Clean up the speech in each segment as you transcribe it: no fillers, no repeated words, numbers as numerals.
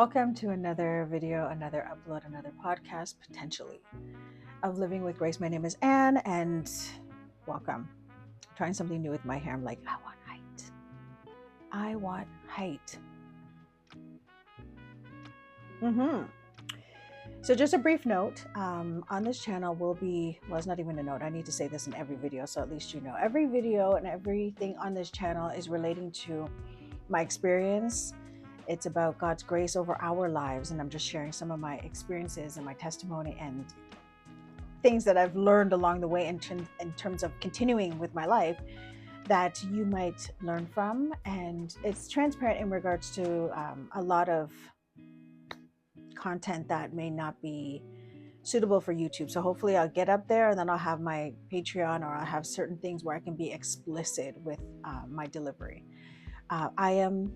Welcome to another video, another upload, another podcast, potentially, of Living with Grace. My name is Anne, and welcome. Trying something new with my hair. I'm like, I want height. I want height. So just a brief note, on this channel will be, well, it's not even a note. I need to say this in every video, so at least you know. Every video and everything on this channel is relating to my experience. It's about God's grace over our lives, and I'm just sharing some of my experiences and my testimony and things that I've learned along the way in terms of continuing with my life that you might learn from. And it's transparent in regards to a lot of content that may not be suitable for YouTube. So hopefully I'll get up there, and then I'll have my Patreon, or I'll have certain things where I can be explicit with my delivery. I am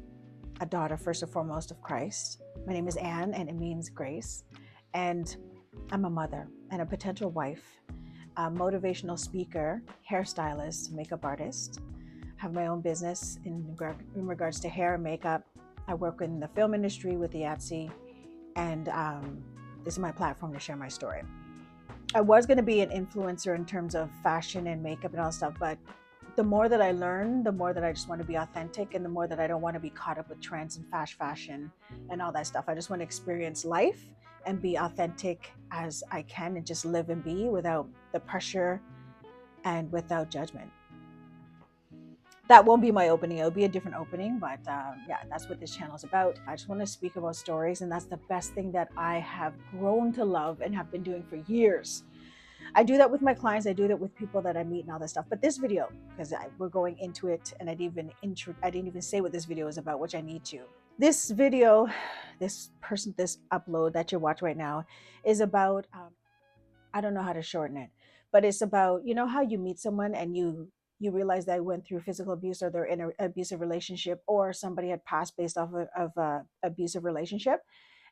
a daughter, first and foremost, of Christ. My name is Anne, and it means grace. And I'm a mother and a potential wife, a motivational speaker, hairstylist, makeup artist. I have my own business in regards to hair and makeup. I work in the film industry with the ATSI, and this is my platform to share my story. I was going to be an influencer in terms of fashion and makeup and all that stuff, but the more that I learn, the more that I just want to be authentic, and the more that I don't want to be caught up with trends and fashion and all that stuff. I just want to experience life and be authentic as I can, and just live and be without the pressure and without judgment. That won't be my opening. It'll be a different opening, but yeah, that's what this channel is about. I just want to speak about stories, and that's the best thing that I have grown to love and have been doing for years. I do that with my clients. I do that with people that I meet and all that stuff. But this video, because we're going into it, and I didn't even say what this video is about, which I need to. This video, this upload that you watch right now is about, I don't know how to shorten it, but it's about, you know how you meet someone and you realize they went through physical abuse, or they're in an abusive relationship, or somebody had passed based off of a abusive relationship.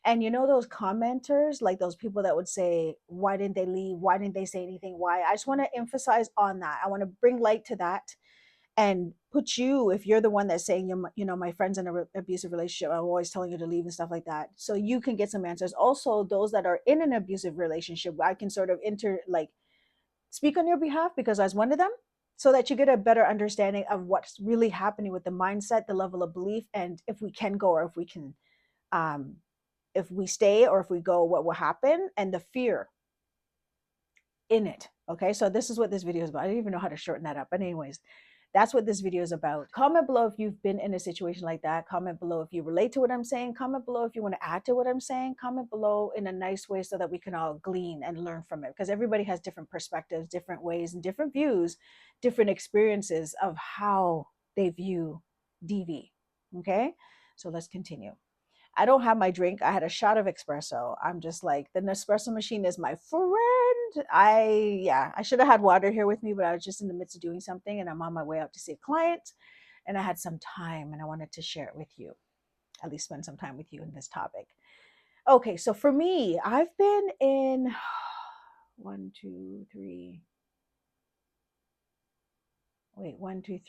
And you know those commenters, like those people that would say, why didn't they leave? Why didn't they say anything? Why? I just want to emphasize on that. I want to bring light to that and put you, if you're the one that's saying, my friend's in an abusive relationship, I'm always telling you to leave and stuff like that. So you can get some answers. Also, those that are in an abusive relationship, I can sort of speak on your behalf, because I was one of them, so that you get a better understanding of what's really happening with the mindset, the level of belief, and if we can go, or if we can, if we stay or if we go, what will happen, and the fear in it. Okay, so this is what this video is about. I didn't even know how to shorten that up, but anyways, that's what this video is about. Comment below if you've been in a situation like that. Comment below if you relate to what I'm saying. Comment below if you want to add to what I'm saying. Comment below in a nice way, so that we can all glean and learn from it, because everybody has different perspectives, different ways, and different views, different experiences of how they view DV. Okay, so let's continue. I don't have my drink. I had a shot of espresso. I'm just like, the Nespresso machine is my friend. I should have had water here with me, but I was just in the midst of doing something, and I'm on my way out to see a client, and I had some time, and I wanted to share it with you, at least spend some time with you in this topic. Okay, so for me, I've been in 1, 2,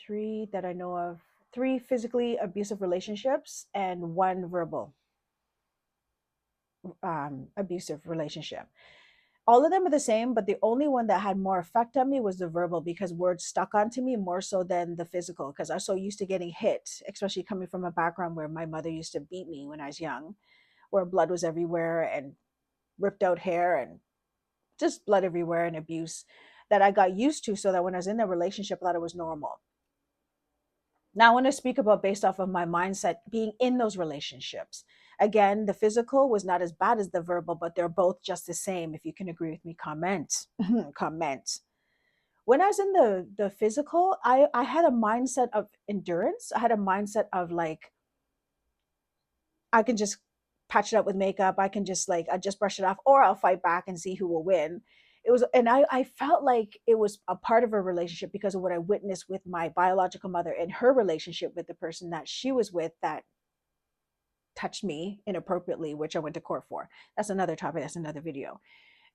3 that I know of, 3 physically abusive relationships and 1 verbal abusive relationship. All of them are the same, but the only one that had more effect on me was the verbal, because words stuck onto me more so than the physical, because I was so used to getting hit, especially coming from a background where my mother used to beat me when I was young, where blood was everywhere and ripped out hair and just blood everywhere and abuse, that I got used to, so that when I was in a relationship, I thought it was normal. Now I want to speak about based off of my mindset being in those relationships. Again, the physical was not as bad as the verbal, but they're both just the same. If you can agree with me, comment. Comment. When I was in the physical, I had a mindset of endurance. I had a mindset of like, I can just patch it up with makeup. I can just I just brush it off, or I'll fight back and see who will win. It was, and I felt like it was a part of a relationship because of what I witnessed with my biological mother and her relationship with the person that she was with that touched me inappropriately, which I went to court for. That's another topic. That's another video.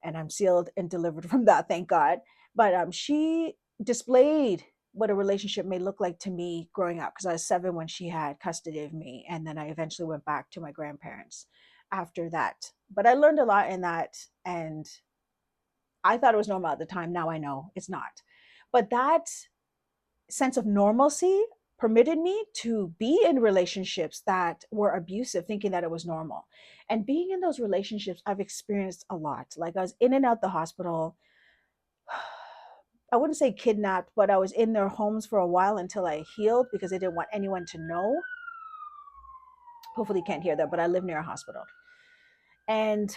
And I'm sealed and delivered from that, thank God. But she displayed what a relationship may look like to me growing up, because I was 7 when she had custody of me, and then I eventually went back to my grandparents after that. But I learned a lot in that, and I thought it was normal at the time. Now I know it's not. But that sense of normalcy permitted me to be in relationships that were abusive, thinking that it was normal. And being in those relationships, I've experienced a lot. Like, I was in and out the hospital. I wouldn't say kidnapped, but I was in their homes for a while until I healed, because they didn't want anyone to know. Hopefully, you can't hear that, but I live near a hospital. And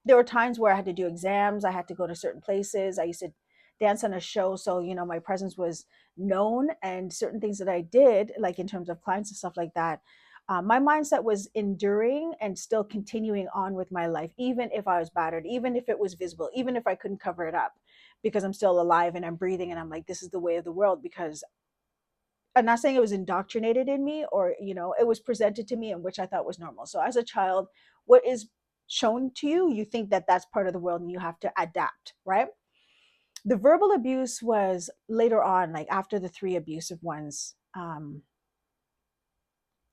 there were times where I had to do exams. I had to go to certain places. I used to dance on a show. So, my presence was known, and certain things that I did, like in terms of clients and stuff like that. My mindset was enduring and still continuing on with my life, even if I was battered, even if it was visible, even if I couldn't cover it up, because I'm still alive and I'm breathing. And I'm like, this is the way of the world, because I'm not saying it was indoctrinated in me, or it was presented to me, in which I thought was normal. So as a child, what is shown to you, you think that that's part of the world, and you have to adapt, right? The verbal abuse was later on, like after the 3 abusive ones.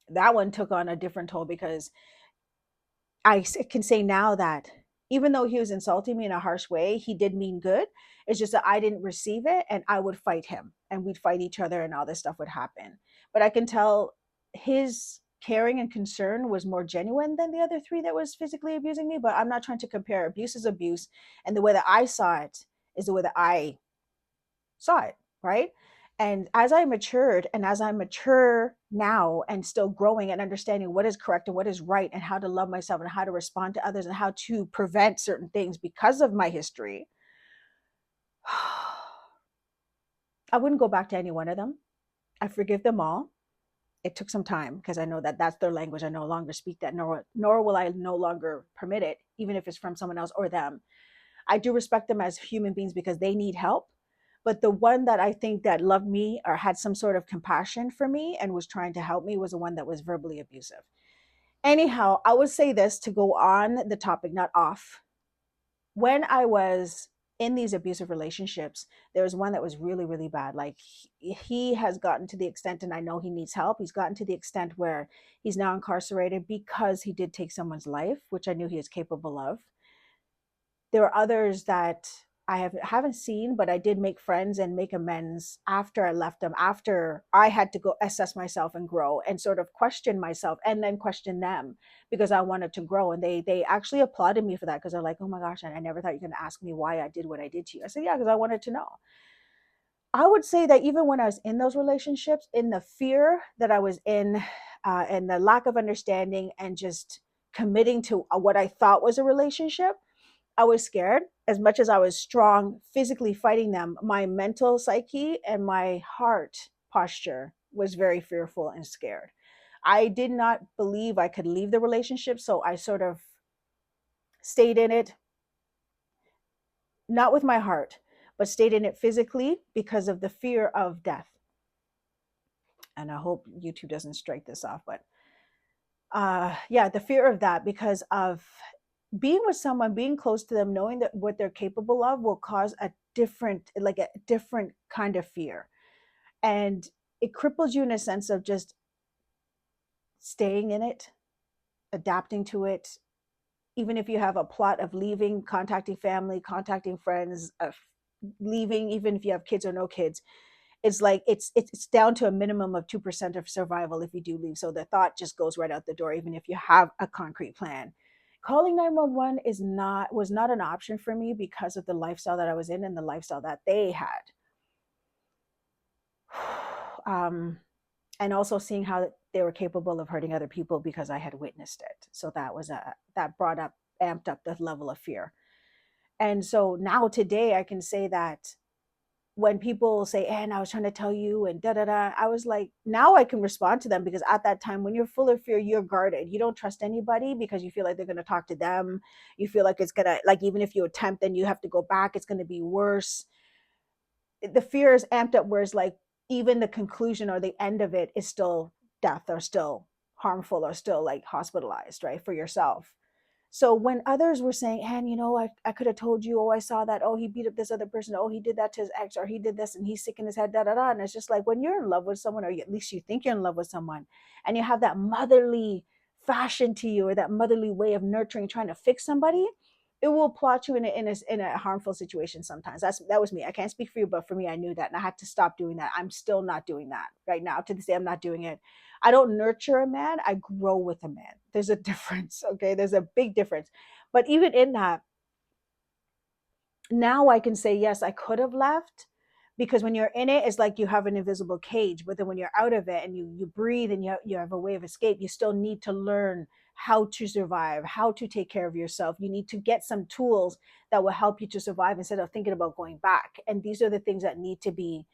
That one took on a different toll, because can say now that even though he was insulting me in a harsh way, he did mean good. It's just that I didn't receive it, and I would fight him, and we'd fight each other, and all this stuff would happen. But I can tell his caring and concern was more genuine than the other 3 that was physically abusing me. But I'm not trying to compare. Abuse is abuse, and the way that I saw it is the way that I saw it, right? And as I matured, and as I mature now, and still growing and understanding what is correct and what is right, and how to love myself, and how to respond to others, and how to prevent certain things because of my history, I wouldn't go back to any one of them. I forgive them all. It took some time, because I know that that's their language. I no longer speak that, nor will I no longer permit it, even if it's from someone else or them. I do respect them as human beings, because they need help. But the one that I think that loved me, or had some sort of compassion for me and was trying to help me, was the one that was verbally abusive. Anyhow, I would say this to go on the topic, not off. When I was in these abusive relationships, there was one that was really, really bad. Like, he has gotten to the extent, and I know he needs help. He's gotten to the extent where he's now incarcerated because he did take someone's life, which I knew he was capable of. There are others that haven't seen, but I did make friends and make amends after I left them, after I had to go assess myself and grow, and sort of question myself, and then question them, because I wanted to grow. And they actually applauded me for that, because they're like, oh my gosh, and I never thought you're going to ask me why I did what I did to you. I said, yeah, because I wanted to know. I would say that even when I was in those relationships, in the fear that I was in, and the lack of understanding, and just committing to what I thought was a relationship, I was scared. As much as I was strong physically fighting them, my mental psyche and my heart posture was very fearful and scared. I did not believe I could leave the relationship, so I sort of stayed in it, not with my heart, but stayed in it physically, because of the fear of death. And I hope YouTube doesn't strike this off, but yeah, the fear of that, because of being with someone, being close to them, knowing that what they're capable of will cause a different kind of fear. And it cripples you in a sense of just staying in it, adapting to it. Even if you have a plot of leaving, contacting family, contacting friends, leaving, even if you have kids or no kids, it's like it's down to a minimum of 2% of survival if you do leave. So the thought just goes right out the door, even if you have a concrete plan. Calling 911 was not an option for me, because of the lifestyle that I was in, and the lifestyle that they had. And also seeing how they were capable of hurting other people, because I had witnessed it. So that amped up the level of fear. And so now today I can say that when people say, and I was trying to tell you, and da da da, I was like, now I can respond to them, because at that time, when you're full of fear, you're guarded. You don't trust anybody, because you feel like they're going to talk to them. You feel like it's going to, like, even if you attempt, then you have to go back, it's going to be worse. The fear is amped up, whereas, like, even the conclusion or the end of it is still death, or still harmful, or still like hospitalized, right, for yourself. So when others were saying, and I could have told you, oh, I saw that, oh, he beat up this other person, oh, he did that to his ex, or he did this and he's sick in his head, da da da. And it's just like, when you're in love with someone, or at least you think you're in love with someone, and you have that motherly fashion to you, or that motherly way of nurturing, trying to fix somebody, it will plot you in a harmful situation sometimes. That was me. I can't speak for you, but for me, I knew that, and I had to stop doing that. I'm still not doing that right now. To this day, I'm not doing it. I don't nurture a man, I grow with a man. There's a difference, okay? There's a big difference. But even in that, now I can say, yes, I could have left, because when you're in it, it's like you have an invisible cage. But then when you're out of it and you breathe and you have a way of escape, you still need to learn how to survive, how to take care of yourself. You need to get some tools that will help you to survive instead of thinking about going back. And these are the things that need to be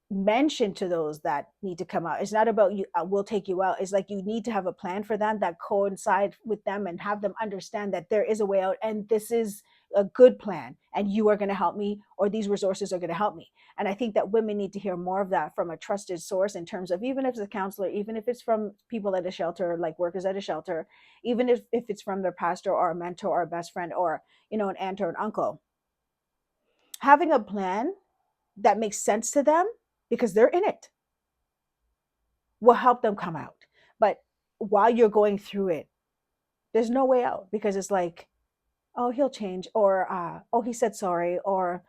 mention to those that need to come out. It's not about you, we'll take you out. It's like you need to have a plan for them that coincide with them, and have them understand that there is a way out, and this is a good plan, and you are going to help me, or these resources are going to help me. And I think that women need to hear more of that from a trusted source, in terms of, even if it's a counselor, even if it's from people at a shelter, like workers at a shelter, even if it's from their pastor or a mentor or a best friend, or an aunt or an uncle. Having a plan that makes sense to them, because they're in it, will help them come out. But while you're going through it, there's no way out, because it's like, oh, he'll change, or oh, he said sorry, or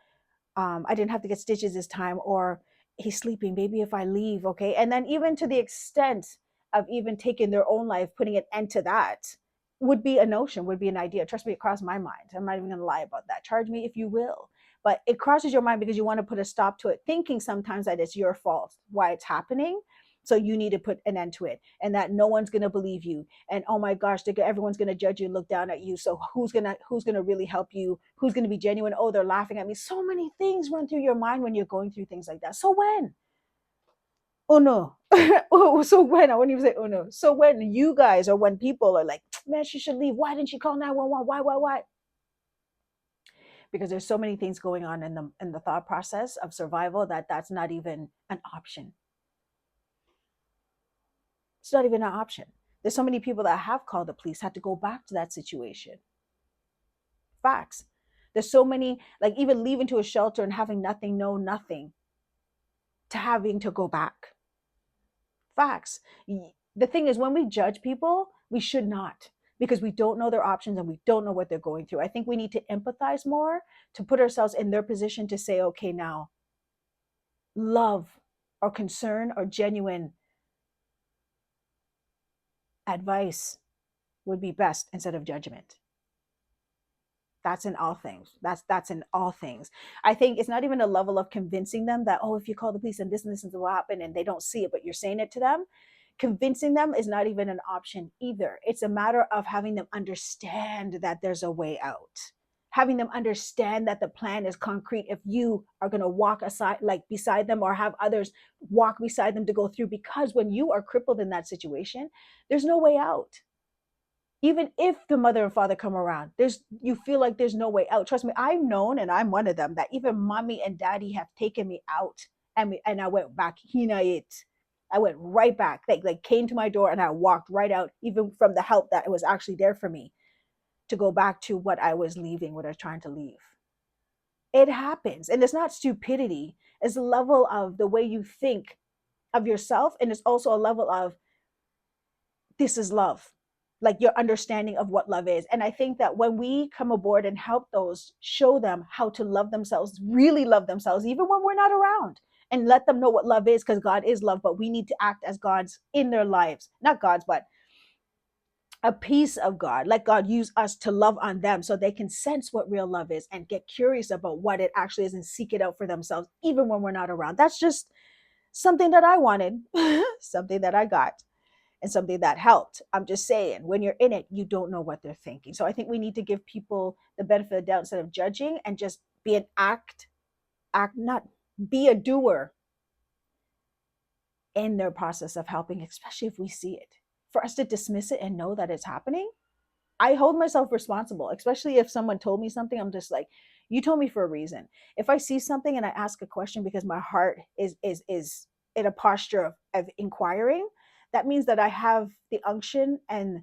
I didn't have to get stitches this time, or he's sleeping. Maybe if I leave, okay. And then even to the extent of even taking their own life, putting an end to that, would be a notion, would be an idea. Trust me, it crossed my mind. I'm not even going to lie about that. Charge me if you will. But it crosses your mind because you want to put a stop to it, thinking sometimes that it's your fault why it's happening. So you need to put an end to it, and that no one's going to believe you. And oh my gosh, everyone's going to judge you, look down at you. So who's going to really help you? Who's going to be genuine? Oh, they're laughing at me. So many things run through your mind when you're going through things like that. So when? Oh no. Oh, so when? I wouldn't even say oh no. So when you guys, or when people are like, man, she should leave. Why didn't she call 911? Why? Because there's so many things going on in the thought process of survival, that's not even an option. It's not even an option. There's so many people that have called the police, had to go back to that situation. Facts. There's so many, like, even leaving to a shelter and having nothing, know nothing, to having to go back. Facts. The thing is, when we judge people, we should not, because we don't know their options and we don't know what they're going through. I think we need to empathize more, to put ourselves in their position, to say, okay, now, love or concern or genuine advice would be best, instead of judgment. That's in all things. That's in all things. I think it's not even a level of convincing them that, oh, if you call the police and this will happen, and they don't see it, but you're saying it to them. Convincing them is not even an option either. It's a matter of having them understand that there's a way out. Having them understand that the plan is concrete, if you are going to walk aside, like beside them, or have others walk beside them to go through. Because when you are crippled in that situation, there's no way out. Even if the mother and father come around, you feel like there's no way out. Trust me, I've known, and I'm one of them, that even mommy and daddy have taken me out, and I went back. I went right back. Like came to my door, and I walked right out, even from the help that was actually there for me, to go back to what I was leaving, what I was trying to leave. It happens, and it's not stupidity. It's a level of the way you think of yourself, and it's also a level of, this is love, like your understanding of what love is. And I think that when we come aboard and help those, show them how to love themselves, really love themselves, even when we're not around, and let them know what love is, because God is love, but we need to act as God's in their lives. Not God's, but a piece of God. Let God use us to love on them, so they can sense what real love is and get curious about what it actually is, and seek it out for themselves, even when we're not around. That's just something that I wanted, something that I got, and something that helped. I'm just saying, when you're in it, you don't know what they're thinking. So I think we need to give people the benefit of the doubt, instead of judging, and just be an not be a doer in their process of helping, especially if we see it. For us to dismiss it and know that it's happening, I hold myself responsible, especially if someone told me something. I'm just like, you told me for a reason. If I see something and I ask a question because my heart is in a posture of inquiring, that means that I have the unction and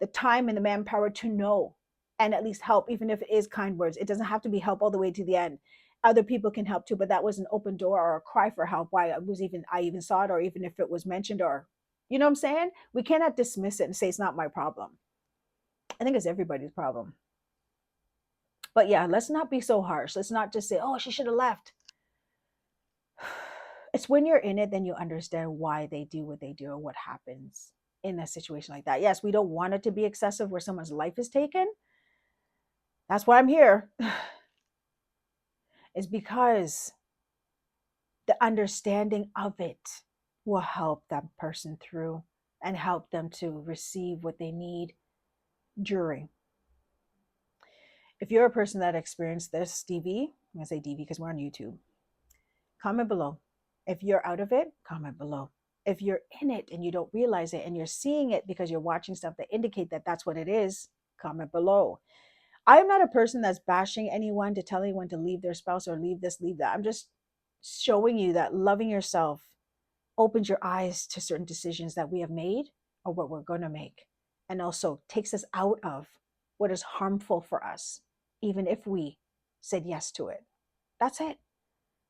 the time and the manpower to know and at least help, even if it is kind words. It doesn't have to be help all the way to the end. Other people can help too, but that was an open door or a cry for help. Why I even saw it, or even if it was mentioned, or you know what I'm saying? We cannot dismiss it and say it's not my problem. I think it's everybody's problem. But yeah, let's not be so harsh. Let's not just say, oh, she should have left. It's when you're in it, then you understand why they do what they do or what happens in a situation like that. Yes, we don't want it to be excessive where someone's life is taken. That's why I'm here. Is because the understanding of it will help that person through and help them to receive what they need during. If you're a person that experienced this, DV, I'm going to say DV because we're on YouTube, comment below. If you're out of it, comment below. If you're in it and you don't realize it and you're seeing it because you're watching stuff that indicate that that's what it is, comment below. I'm not a person that's bashing anyone to tell anyone to leave their spouse or leave this, leave that. I'm just showing you that loving yourself opens your eyes to certain decisions that we have made or what we're going to make, and also takes us out of what is harmful for us, even if we said yes to it. That's it.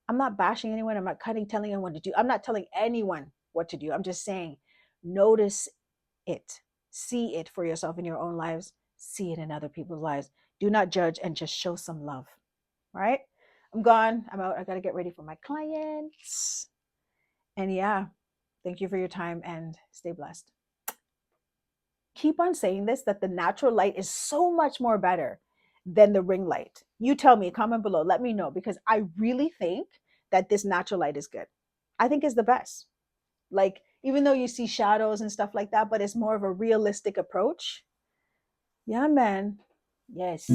I'm not bashing anyone. I'm not telling anyone to do. I'm not telling anyone what to do. I'm just saying, notice it, see it for yourself in your own lives, see it in other people's lives. Do not judge and just show some love. Right? I'm gone. I'm out. I got to get ready for my clients. And yeah, thank you for your time and stay blessed. Keep on saying this, that the natural light is so much more better than the ring light. You tell me, comment below, let me know, because I really think that this natural light is good. I think it's the best. Like, even though you see shadows and stuff like that, but it's more of a realistic approach. Yeah, man. Yes.